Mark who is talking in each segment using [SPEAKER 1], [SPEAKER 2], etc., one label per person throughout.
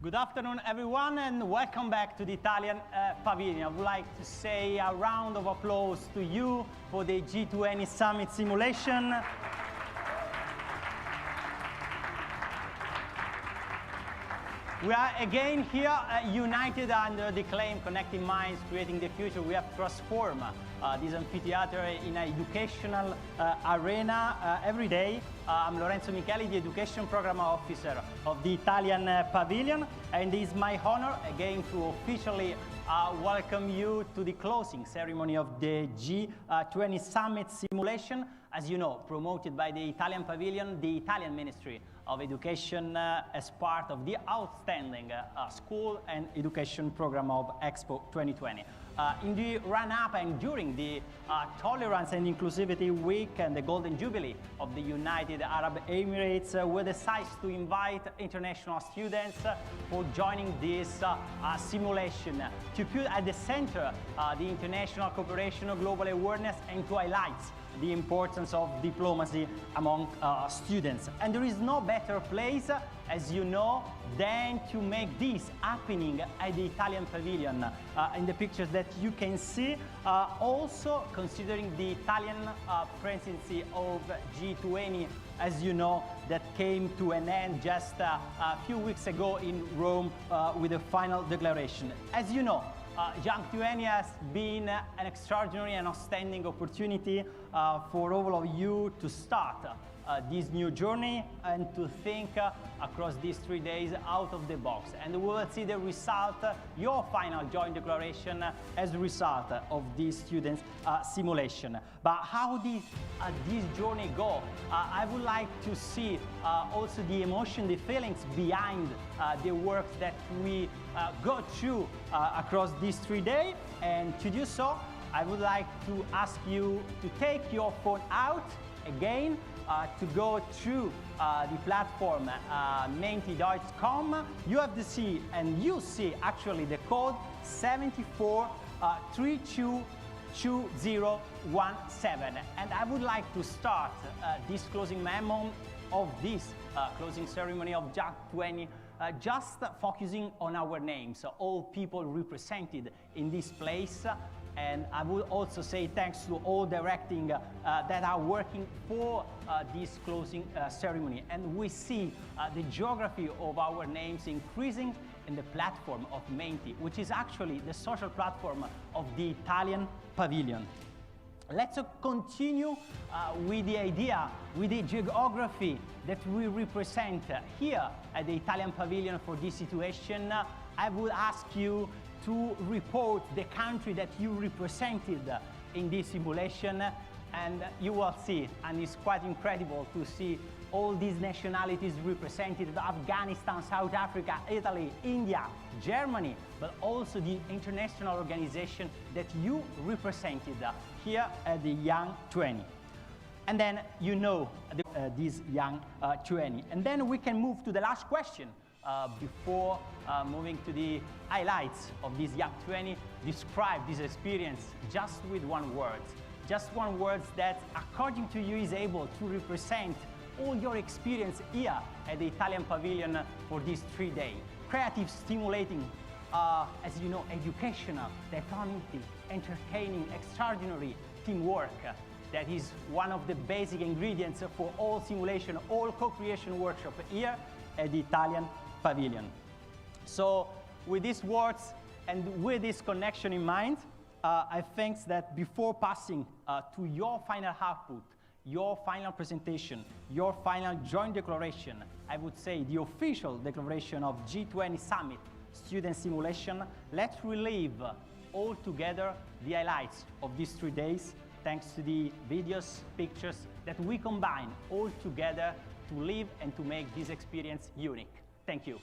[SPEAKER 1] Good afternoon, everyone, and welcome back to the Italian Pavilion. I would like to say a round of applause to you for the G20 Summit simulation. We are again here, united under the claim, Connecting Minds, Creating the Future. We have transformed this amphitheater in an educational arena every day. I'm Lorenzo Micheli, the Education Program Officer of the Italian Pavilion, and it is my honor again to officially welcome you to the closing ceremony of the G20 Summit simulation. As you know, promoted by the Italian Pavilion, the Italian Ministry of Education as part of the outstanding school and education program of Expo 2020. In the run-up and during the Tolerance and Inclusivity Week and the Golden Jubilee of the United Arab Emirates, we decided to invite international students for joining this simulation to put at the center the international cooperation, global awareness, and to highlight the importance of diplomacy among students. And there is no better place, as you know, than to make this happening at the Italian Pavilion. In the pictures that you can see, also considering the Italian presidency of G20, as you know, that came to an end just a few weeks ago in Rome with a final declaration. As you know, G20 has been an extraordinary and outstanding opportunity for all of you to start this new journey and to think across these 3 days out of the box. And we will see the result, your final joint declaration as a result of this students' simulation. But how did this journey go? I would like to see also the emotion, the feelings behind the work that we go through across these 3 days. And to do so, I would like to ask you to take your phone out again, to go through the platform menti.com. You have to see, and you see actually the code 74322017. And I would like to start this closing memo of this closing ceremony of G20 just focusing on our names, all people represented in this place. And I would also say thanks to all directing that are working for this closing ceremony. And we see the geography of our names increasing in the platform of Menti, which is actually the social platform of the Italian Pavilion. Let's continue with the idea, with the geography that we represent here at the Italian Pavilion for this situation. I would ask you to report the country that you represented in this simulation, and you will see, and it's quite incredible to see all these nationalities represented: Afghanistan, South Africa, Italy, India, Germany, but also the international organization that you represented here at the Young 20. And then you know this Young 20. And then we can move to the last question. Before moving to the highlights of this Young 20, describe this experience just with one word. Just one word that, according to you, is able to represent all your experience here at the Italian Pavilion for these 3 days. Creative, stimulating, as you know, educational, diplomatic, entertaining, extraordinary, teamwork. That is one of the basic ingredients for all simulation, all co-creation workshop here at the Italian Pavilion. So with these words and with this connection in mind, I think that before passing to your final output, your final presentation, your final joint declaration, I would say the official declaration of G20 Summit Student Simulation, let's relive all together the highlights of these 3 days, thanks to the videos, pictures that we combine all together to live and to make this experience unique. Thank you.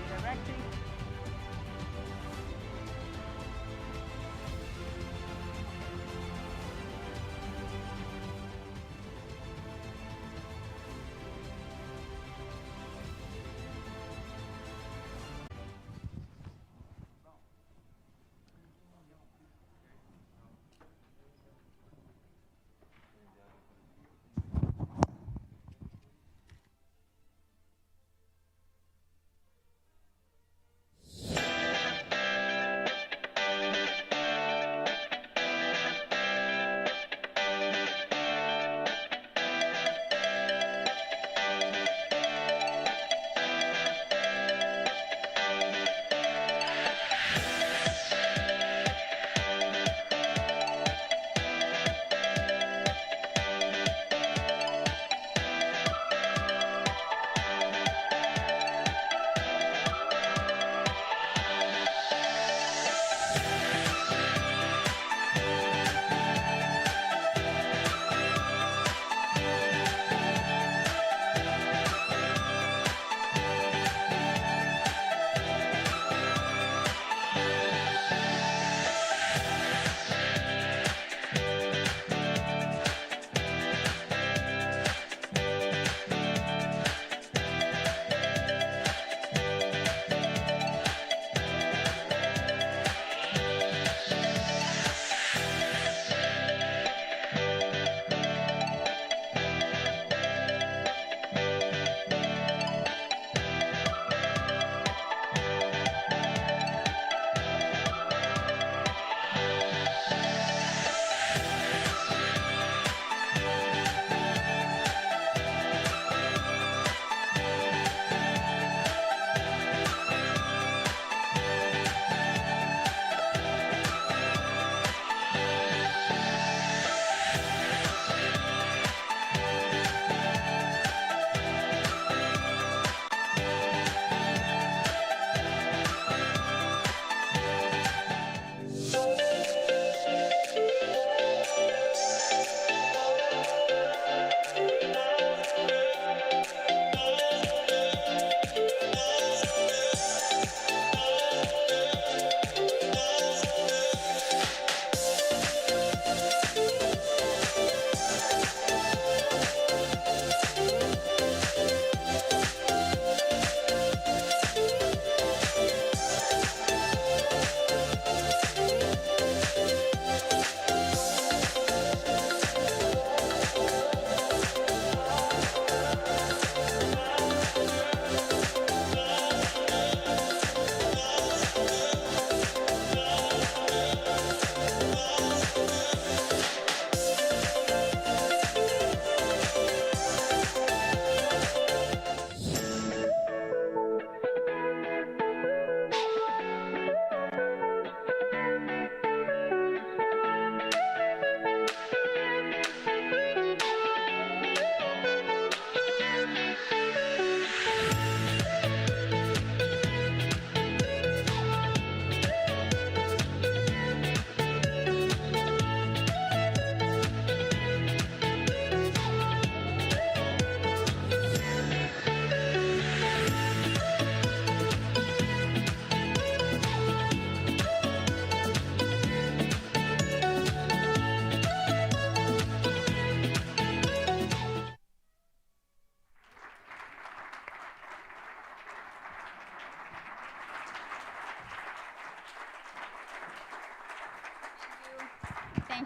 [SPEAKER 1] Directing.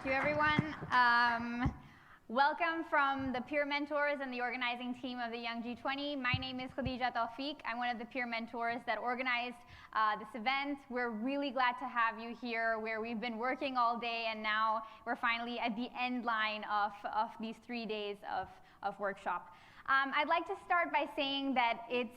[SPEAKER 2] Thank you, everyone. Welcome from the peer mentors and the organizing team of the Young G20. My name is Khadija Tawfiq. I'm one of the peer mentors that organized this event. We're really glad to have you here, where we've been working all day, and now we're finally at the end line of these 3 days of workshop. I'd like to start by saying that it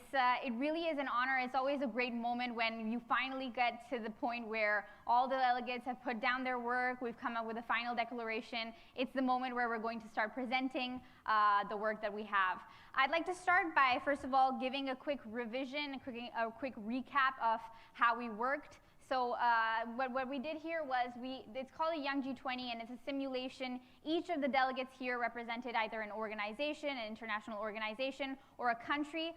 [SPEAKER 2] really is an honor. It's always a great moment when you finally get to the point where all the delegates have put down their work, we've come up with a final declaration. It's the moment where we're going to start presenting the work that we have. I'd like to start by, first of all, giving a quick revision, a quick recap of how we worked. So what we did here was, it's called a Young G20, and it's a simulation. Each of the delegates here represented either an organization, an international organization, or a country,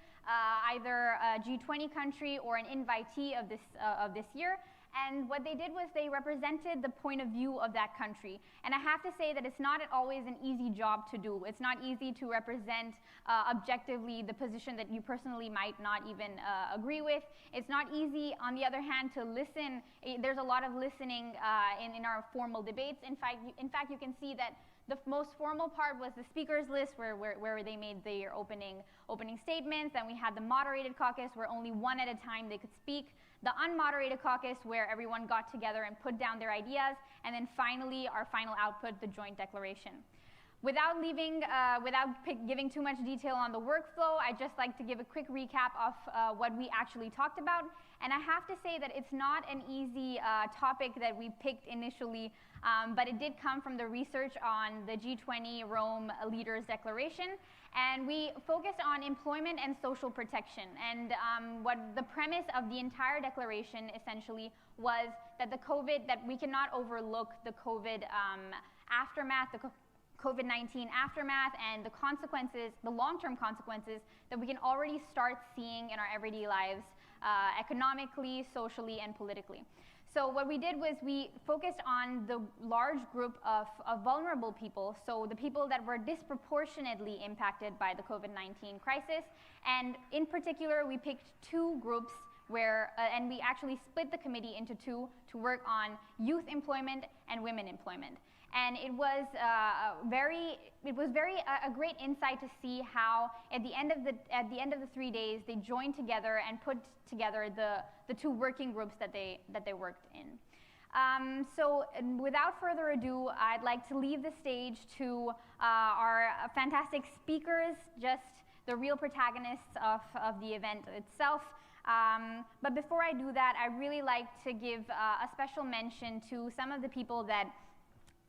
[SPEAKER 2] either a G20 country or an invitee of this year. And what they did was they represented the point of view of that country. And I have to say that it's not always an easy job to do. It's not easy to represent objectively the position that you personally might not even agree with. It's not easy, on the other hand, to listen. There's a lot of listening in our formal debates. In fact, you can see that the most formal part was the speakers list, where they made their opening statements. Then we had the moderated caucus, where only one at a time they could speak. The unmoderated caucus, where everyone got together and put down their ideas. And then finally, our final output, the joint declaration. Without giving too much detail on the workflow, I'd just like to give a quick recap of what we actually talked about. And I have to say that it's not an easy topic that we picked initially, but it did come from the research on the G20 Rome Leaders Declaration. And we focused on employment and social protection. And what the premise of the entire declaration essentially was that that we cannot overlook the COVID aftermath, the COVID-19 aftermath, and the consequences, the long-term consequences that we can already start seeing in our everyday lives, economically, socially, and politically. So what we did was we focused on the large group of vulnerable people, so the people that were disproportionately impacted by the COVID-19 crisis. And in particular, we picked two groups and we actually split the committee into two to work on youth employment and women employment. And it was a great insight to see how at the end of the 3 days they joined together and put together the two working groups that they worked in. So without further ado, I'd like to leave the stage to our fantastic speakers, just the real protagonists of the event itself. But before I do that, I'd really like to give a special mention to some of the people that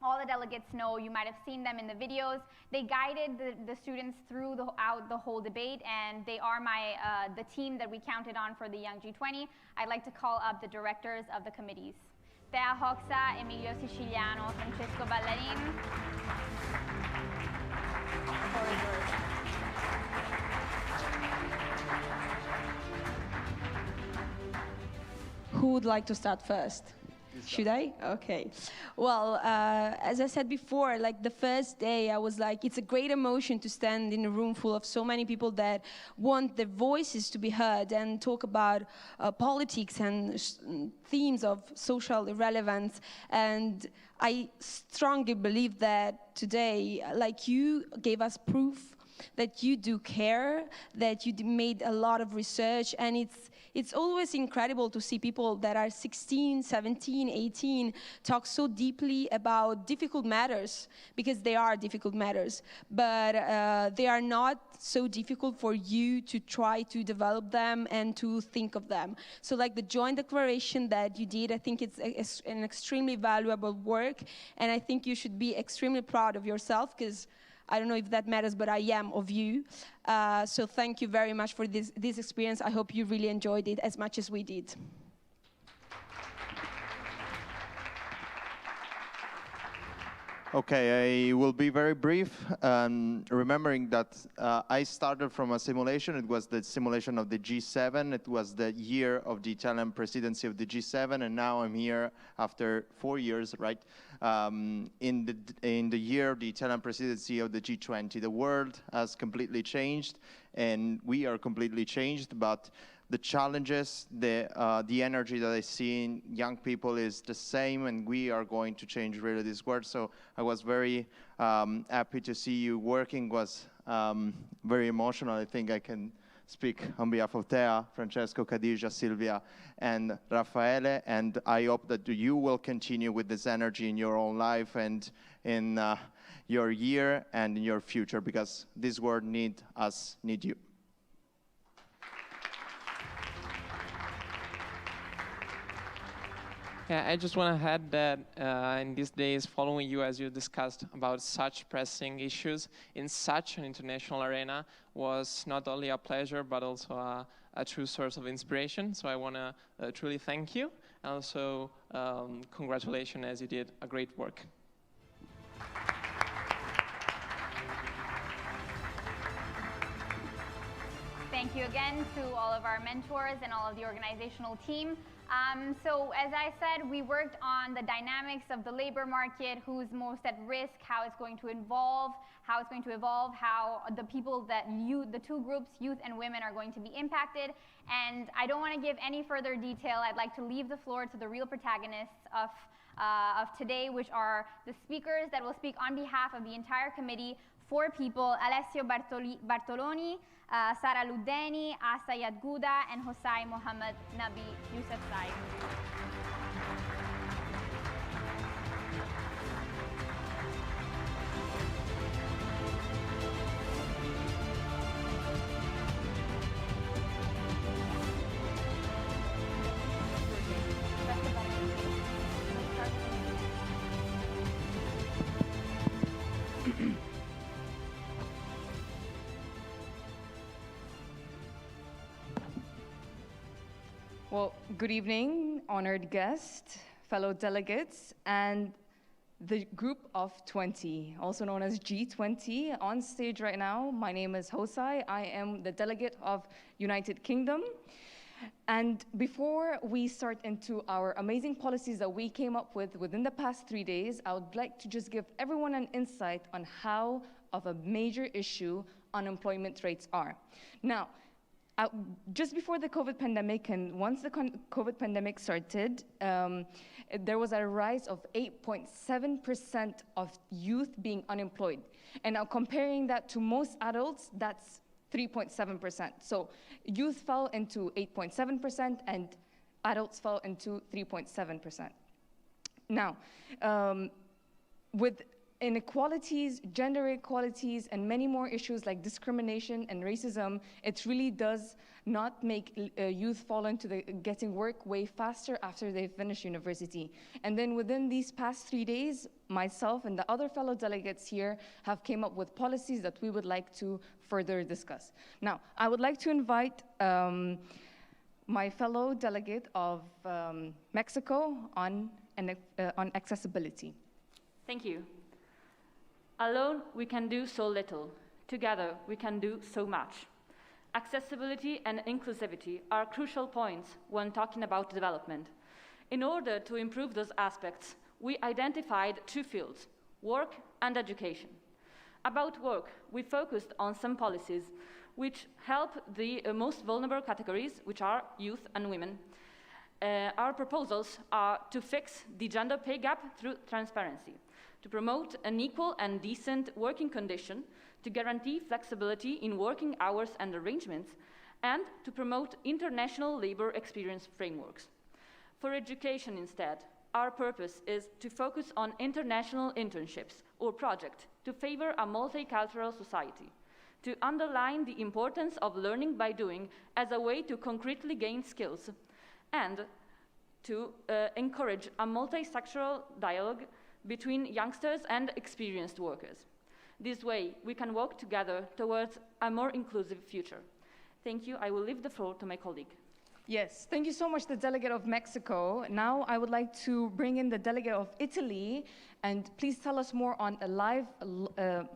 [SPEAKER 2] all the delegates know. You might have seen them in the videos. They guided the students throughout the whole debate, and they are the team that we counted on for the Young G20. I'd like to call up the directors of the committees. Thea Hoxa, Emilio Siciliano, Francesco Ballarin.
[SPEAKER 3] Who would like to start first? Should I? Okay. Well, as I said before, like the first day, I was like, it's a great emotion to stand in a room full of so many people that want their voices to be heard and talk about politics and themes of social relevance. And I strongly believe that today, like, you gave us proof that you do care, that you made a lot of research, and it's always incredible to see people that are 16, 17, 18 talk so deeply about difficult matters, because they are difficult matters, but they are not so difficult for you to try to develop them and to think of them. So like the joint declaration that you did, I think it's an extremely valuable work, and I think you should be extremely proud of yourself, because I don't know if that matters, but I am of you. So thank you very much for this experience. I hope you really enjoyed it as much as we did.
[SPEAKER 4] Okay, I will be very brief. Remembering that I started from a simulation. It was the simulation of the G7. It was the year of the Italian presidency of the G7, and now I'm here after 4 years, right? In the year of the Italian presidency of the G20. The world has completely changed, and we are completely changed, but the challenges, the energy that I see in young people is the same, and we are going to change really this world. So I was very happy to see you working. Was very emotional. I think I can speak on behalf of Thea, Francesco, Khadija, Silvia, and Raffaele, and I hope that you will continue with this energy in your own life and in your year and in your future, because this world needs us, need you.
[SPEAKER 5] Yeah, I just want to add that in these days, following you as you discussed about such pressing issues in such an international arena was not only a pleasure, but also a true source of inspiration. So I want to truly thank you. And also, congratulations, as you did a great work.
[SPEAKER 2] Thank you again to all of our mentors and all of the organizational team. So as I said, we worked on the dynamics of the labor market, who's most at risk, how it's going to evolve, how the people that the two groups, youth and women, are going to be impacted. And I don't want to give any further detail. I'd like to leave the floor to the real protagonists of today, which are the speakers that will speak on behalf of the entire committee. 4 people: Alessio Bartoloni, Sara Ludeni, Asa Yadguda, and Hosai Mohammed Nabi Yousafzai.
[SPEAKER 6] Well, good evening, honored guests, fellow delegates, and the group of 20, also known as G20. On stage right now, my name is Hosai. I am the delegate of United Kingdom. And before we start into our amazing policies that we came up with within the past 3 days, I would like to just give everyone an insight on how of a major issue unemployment rates are. Now, just before the COVID pandemic, and once the COVID pandemic started, there was a rise of 8.7% of youth being unemployed. And now comparing that to most adults, that's 3.7%. So youth fell into 8.7% and adults fell into 3.7%. Now, with inequalities, gender inequalities, and many more issues like discrimination and racism, it really does not make youth fall into getting work way faster after they finish university. And then within these past 3 days, myself and the other fellow delegates here have came up with policies that we would like to further discuss. Now, I would like to invite my fellow delegate of Mexico on accessibility.
[SPEAKER 7] Thank you. Alone, we can do so little. Together, we can do so much. Accessibility and inclusivity are crucial points when talking about development. In order to improve those aspects, we identified 2 fields: work and education. About work, we focused on some policies which help the most vulnerable categories, which are youth and women. Our proposals are to fix the gender pay gap through transparency, to promote an equal and decent working condition, to guarantee flexibility in working hours and arrangements, and to promote international labor experience frameworks. For education instead, our purpose is to focus on international internships or projects to favor a multicultural society, to underline the importance of learning by doing as a way to concretely gain skills, and to encourage a multisectoral dialogue between youngsters and experienced workers. This way, we can work together towards a more inclusive future. Thank you. I will leave the floor to my colleague.
[SPEAKER 6] Yes, thank you so much, the delegate of Mexico. Now I would like to bring in the delegate of Italy, and please tell us more on a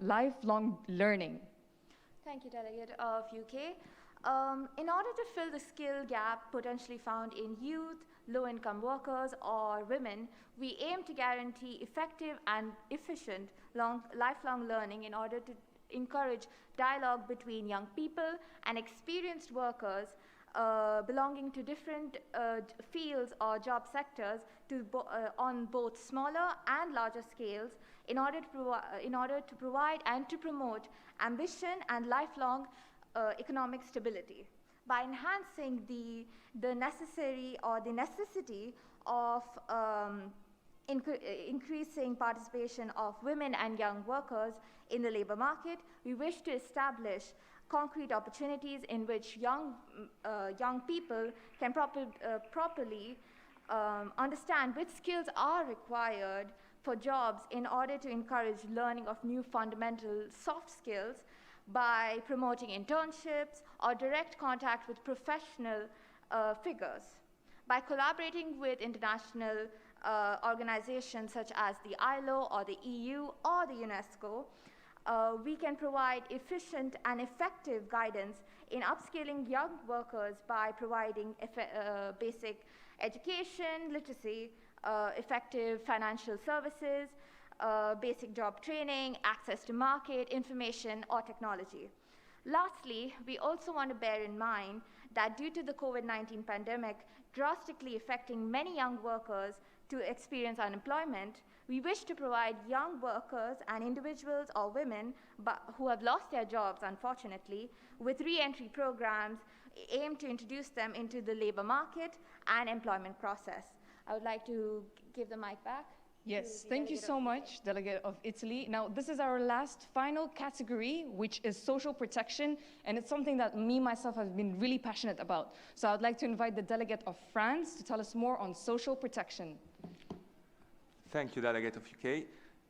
[SPEAKER 6] lifelong learning.
[SPEAKER 8] Thank you, delegate of UK. In order to fill the skill gap potentially found in youth, low-income workers, or women, we aim to guarantee effective and efficient lifelong learning in order to encourage dialogue between young people and experienced workers belonging to different fields or job sectors on both smaller and larger scales in order to provide and to promote ambition and lifelong economic stability. By enhancing the necessity of increasing participation of women and young workers in the labor market, we wish to establish concrete opportunities in which young people can properly understand which skills are required for jobs in order to encourage learning of new fundamental soft skills by promoting internships or direct contact with professional figures. By collaborating with international organizations such as the ILO or the EU or the UNESCO, we can provide efficient and effective guidance in upskilling young workers by providing basic education, literacy, effective financial services, basic job training, access to market, information, or technology. Lastly, we also want to bear in mind that due to the COVID-19 pandemic drastically affecting many young workers to experience unemployment, we wish to provide young workers and individuals or women who have lost their jobs, unfortunately, with re-entry programs aimed to introduce them into the labor market and employment process. I would like to give the mic back.
[SPEAKER 6] Yes, thank you so much, Delegate of Italy. Now, this is our last final category, which is social protection, and it's something that me, myself, have been really passionate about. So I'd like to invite the Delegate of France to tell us more on social protection.
[SPEAKER 9] Thank you, Delegate of UK.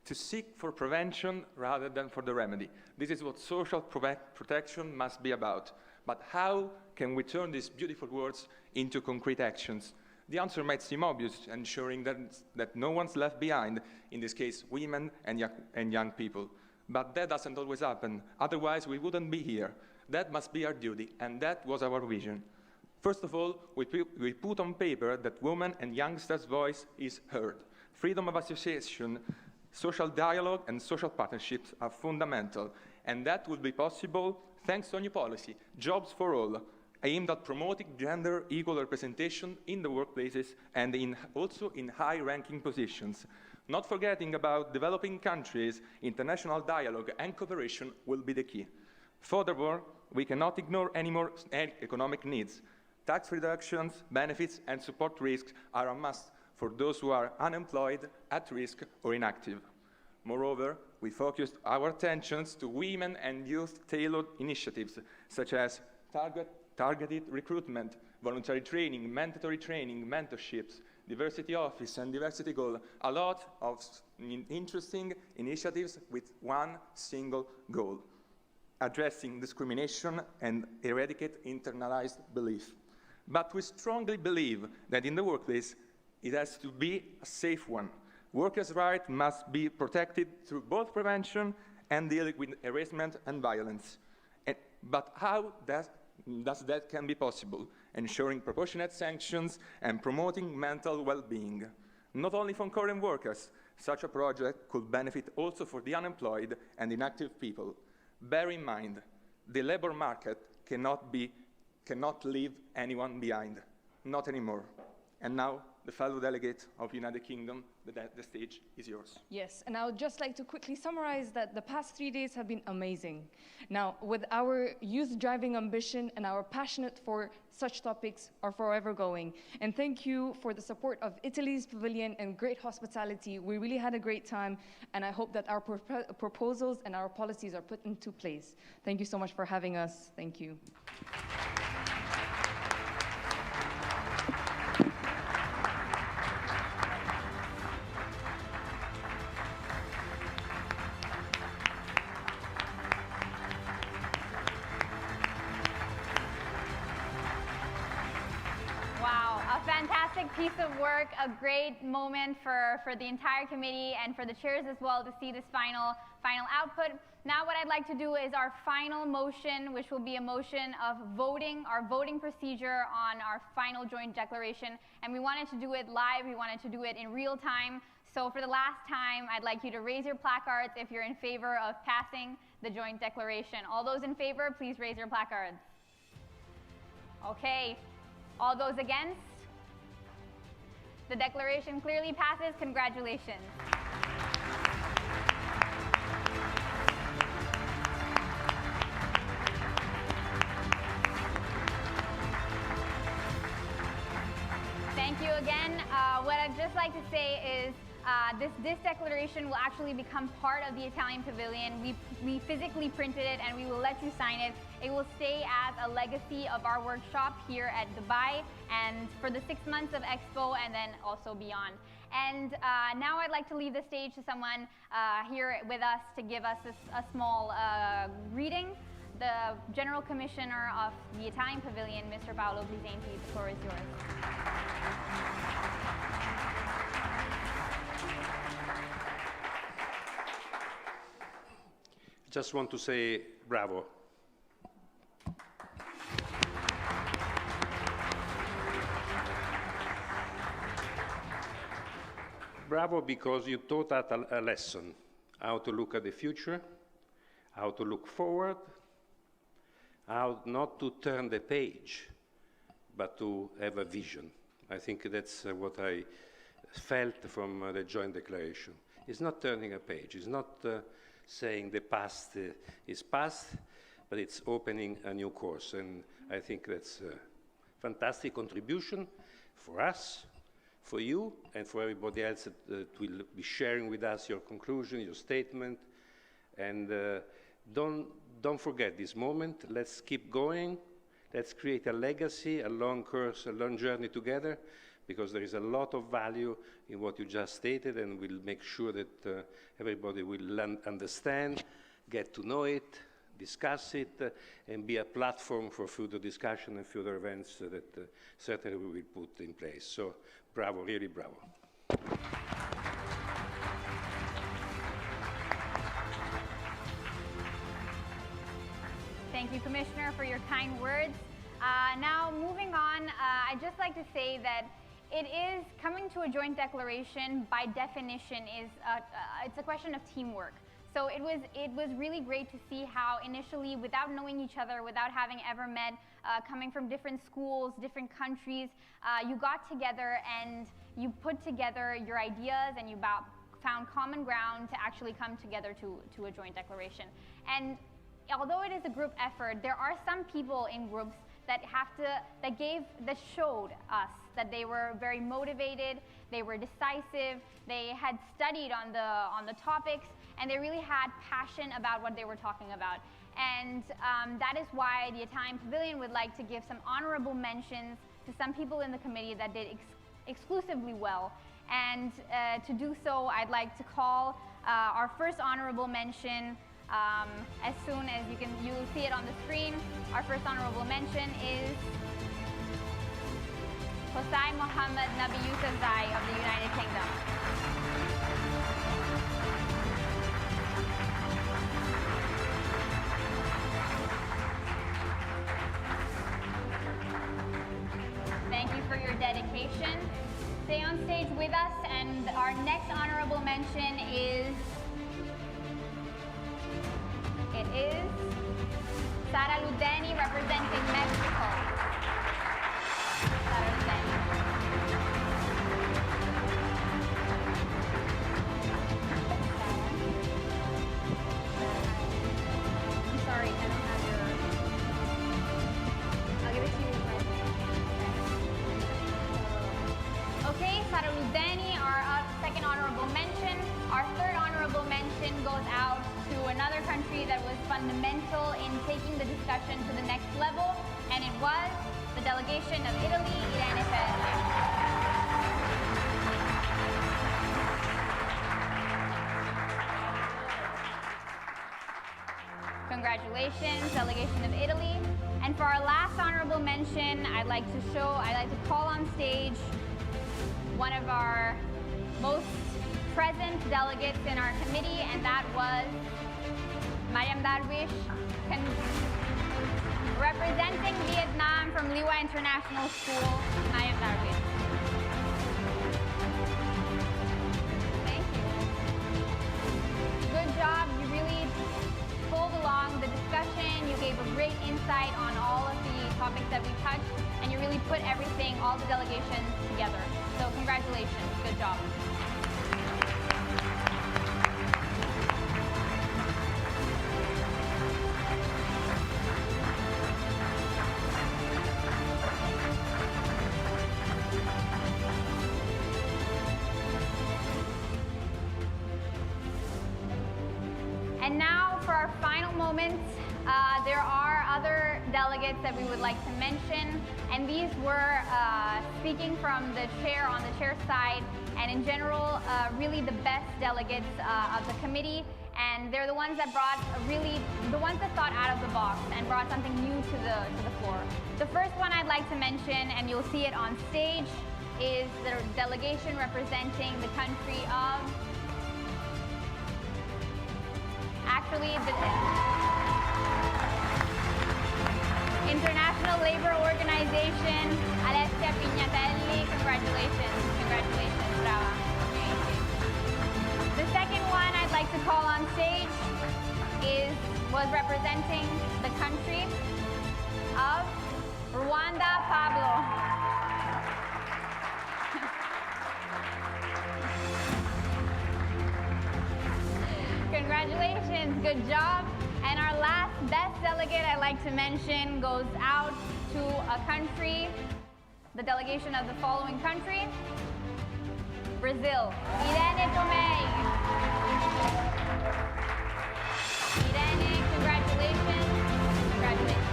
[SPEAKER 9] To seek for prevention rather than for the remedy. This is what social protection must be about. But how can we turn these beautiful words into concrete actions? The answer might seem obvious, ensuring that no one's left behind, in this case, women and young people. But that doesn't always happen. Otherwise, we wouldn't be here. That must be our duty, and that was our vision. First of all, we put on paper that women and youngsters' voice is heard. Freedom of association, social dialogue, and social partnerships are fundamental, and that will be possible thanks to a new policy, Jobs for All, aimed at promoting gender equal representation in the workplaces and also in high-ranking positions. Not forgetting about developing countries, international dialogue and cooperation will be the key. Furthermore, we cannot ignore any more economic needs. Tax reductions, benefits, and support risks are a must for those who are unemployed, at risk, or inactive. Moreover, we focused our attentions to women and youth-tailored initiatives, such as targeted recruitment, voluntary training, mandatory training, mentorships, diversity office, and diversity goal. A lot of interesting initiatives with one single goal: addressing discrimination and eradicate internalized belief. But we strongly believe that in the workplace, it has to be a safe one. Workers' rights must be protected through both prevention and dealing with harassment and violence. But how does that can be possible? Ensuring proportionate sanctions and promoting mental well-being. Not only for current workers, such a project could benefit also for the unemployed and inactive people. Bear in mind, the labor market cannot leave anyone behind. Not anymore. And now, the fellow delegate of United Kingdom, the stage is yours.
[SPEAKER 6] Yes, and I would just like to quickly summarize that the past 3 days have been amazing. Now, with our youth-driving ambition and our passionate for such topics are forever going. And thank you for the support of Italy's pavilion and great hospitality. We really had a great time, and I hope that our proposals and our policies are put into place. Thank you so much for having us. Thank you.
[SPEAKER 2] Fantastic piece of work, a great moment for the entire committee and for the chairs as well to see this final output. Now what I'd like to do is our final motion, which will be a motion of voting, our voting procedure on our final joint declaration. And we wanted to do it live, we wanted to do it in real time. So for the last time, I'd like you to raise your placards if you're in favor of passing the joint declaration. All those in favor, please raise your placards. Okay, all those against? The declaration clearly passes. Congratulations. Thank you again. What I'd just like to say is this declaration will actually become part of the Italian Pavilion. We physically printed it and we will let you sign it. It will stay as a legacy of our workshop here at Dubai and for the 6 months of Expo and then also beyond. And now I'd like to leave the stage to someone here with us to give us a small greeting. The General Commissioner of the Italian Pavilion, Mr. Paolo Bisenti, the floor is yours.
[SPEAKER 10] Just want to say bravo. Bravo because you taught us a lesson, how to look at the future, how to look forward, how not to turn the page, but to have a vision. I think that's what I felt from the joint declaration. It's not turning a page, it's not saying the past is past, but it's opening a new course. And I think that's a fantastic contribution for us, for you, and for everybody else that will be sharing with us your conclusion, your statement. And don't forget this moment. Let's keep going. Let's create a legacy, a long course, a long journey together, because there is a lot of value in what you just stated, and we'll make sure that everybody will understand, get to know it, discuss it, and be a platform for further discussion and further events that certainly we will put in place. So, bravo, really bravo.
[SPEAKER 2] Thank you, Commissioner, for your kind words. Now, moving on, I'd just like to say that it is coming to a joint declaration by definition it's a question of teamwork. So it was really great to see how initially, without knowing each other, without having ever met, coming from different schools, different countries, you got together and you put together your ideas and you found common ground to actually come together to a joint declaration. And although it is a group effort, there are some people in groups that showed us that they were very motivated, they were decisive, they had studied on the topics, and they really had passion about what they were talking about. And that is why the Italian Pavilion would like to give some honorable mentions to some people in the committee that did exclusively well. And to do so, I'd like to call our first honorable mention. As soon as you'll see it on the screen. Our first honorable mention is Hossein Mohammed Nabi Yusuf Zai of the United Kingdom. Thank you for your dedication. Stay on stage with us, and our next honorable mention is Sara Ludeni, representing Mexico. Sara Ludeni. I'm sorry, I don't have your... I'll give it to you right now. Okay, Sara Ludeni, our second honorable mention. Our third honorable mention goes out to another country that was fundamental in taking the discussion to the next level, and it was the delegation of Italy, Irene Ferri. Congratulations, delegation of Italy. And for our last honorable mention, I'd like to call on stage one of our most present delegates in our committee, and that was Mariam Darwish, representing Vietnam from Liwa International School. Mariam Darwish. Thank you. Good job. You really pulled along the discussion. You gave a great insight on all of the topics that we touched. Good job. And now for our final moments, there are other delegates that we would like to mention, and these were speaking from the chair on the chair side, and in general, really the best delegates of the committee, and they're the ones that brought the ones that thought out of the box and brought something new to the floor. The first one I'd like to mention, and you'll see it on stage, is the delegation representing the country of, actually, the International Labor Organization, Alessia Pignatelli. Congratulations, congratulations, brava. Amazing. The second one I'd like to call on stage was representing the country of Rwanda, Pablo. Congratulations, good job. And our last best delegate I'd like to mention goes out to a country, the delegation of the following country: Brazil. Irene Tomei. Irene, congratulations. Congratulations.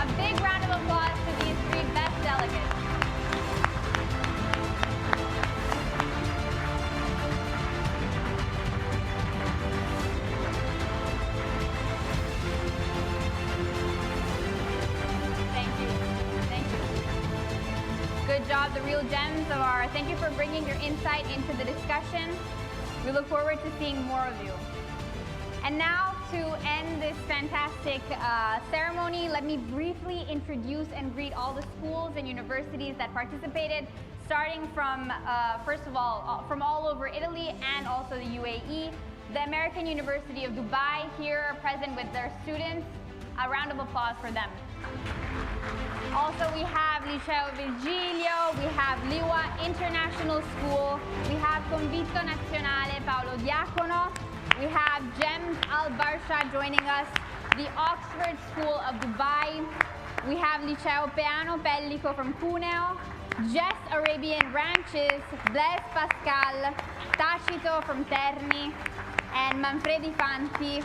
[SPEAKER 2] A big round of applause to these three best delegates. Good job, the real gems of our, thank you for bringing your insight into the discussion. We look forward to seeing more of you. And now to end this fantastic ceremony, let me briefly introduce and greet all the schools and universities that participated, starting from, first of all, from all over Italy and also the UAE. The American University of Dubai here present with their students. A round of applause for them. Also, we have Liceo Virgilio, we have Liwa International School, we have Convitto Nazionale Paolo Diacono, we have Gems Al Barsha joining us, the Oxford School of Dubai, we have Liceo Peano Pellico from Cuneo, Jess Arabian Ranches, Blaise Pascal, Tacito from Terni, and Manfredi Fanti,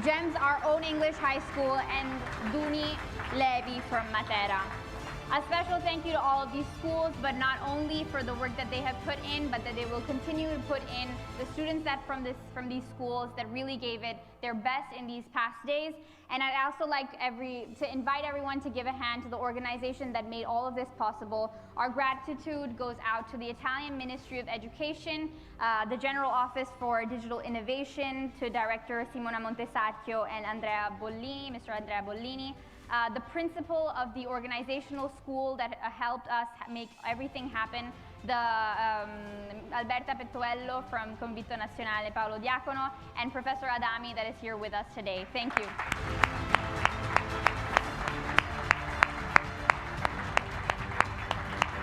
[SPEAKER 2] Gems Our Own English High School, and Duni Levi from Matera. A special thank you to all of these schools, but not only for the work that they have put in, but that they will continue to put in, the students that from these schools that really gave it their best in these past days. And I'd also like to invite everyone to give a hand to the organization that made all of this possible. Our gratitude goes out to the Italian Ministry of Education, the General Office for Digital Innovation, to Director Simona Montesacchio and Andrea Bollini, Mr. Andrea Bollini, the principal of the organizational school that helped us make everything happen, the Alberta Pettuello from Convitto Nazionale Paolo Diacono, and Professor Adami that is here with us today. Thank you.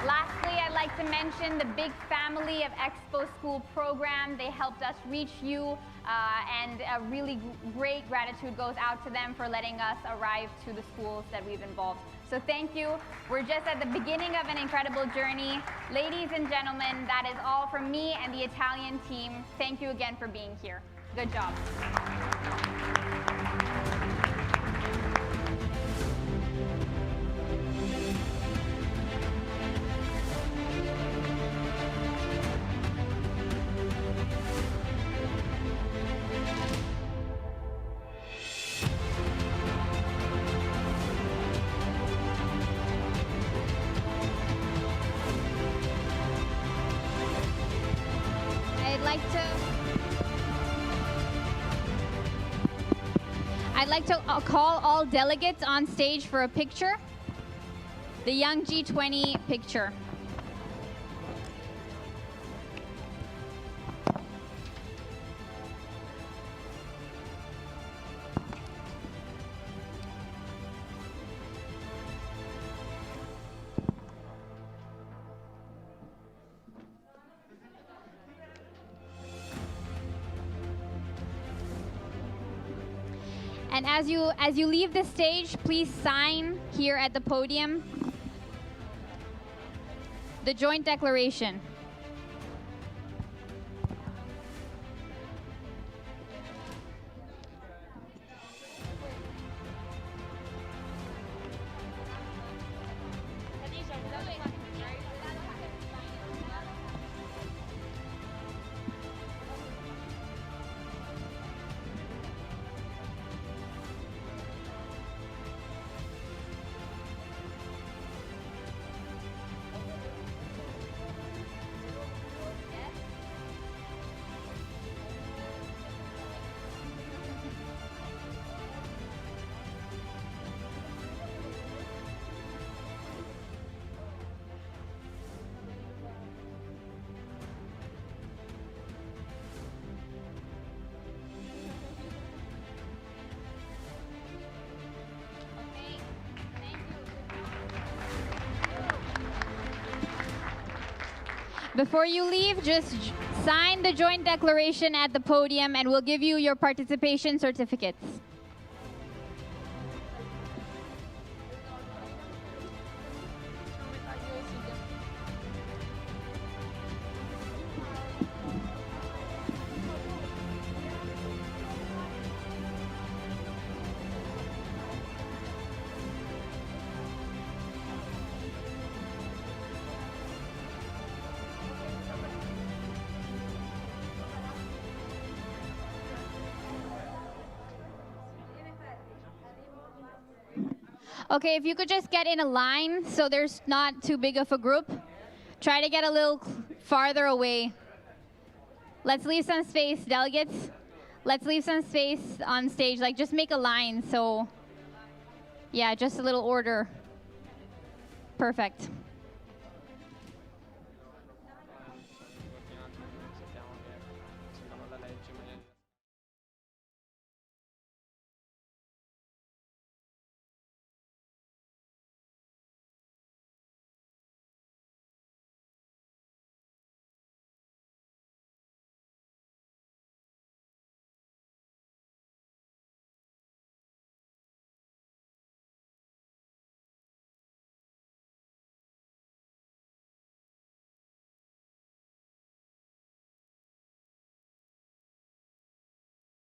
[SPEAKER 2] Lastly, I'd like to mention the Big Family of Expo School program. They helped us reach you, and a really great gratitude goes out to them for letting us arrive to the schools that we've involved. So thank you. We're just at the beginning of an incredible journey. Ladies and gentlemen, that is all from me and the Italian team. Thank you again for being here. Good job. I'd like to call all delegates on stage for a picture. The Young G20 picture. And as you leave the stage, please sign here at the podium the joint declaration. Before you leave, just sign the joint declaration at the podium and we'll give you your participation certificates. Okay, if you could just get in a line so there's not too big of a group. Try to get a little farther away. Let's leave some space, delegates. Let's leave some space on stage. Like, just make a line. So, yeah, just a little order. Perfect.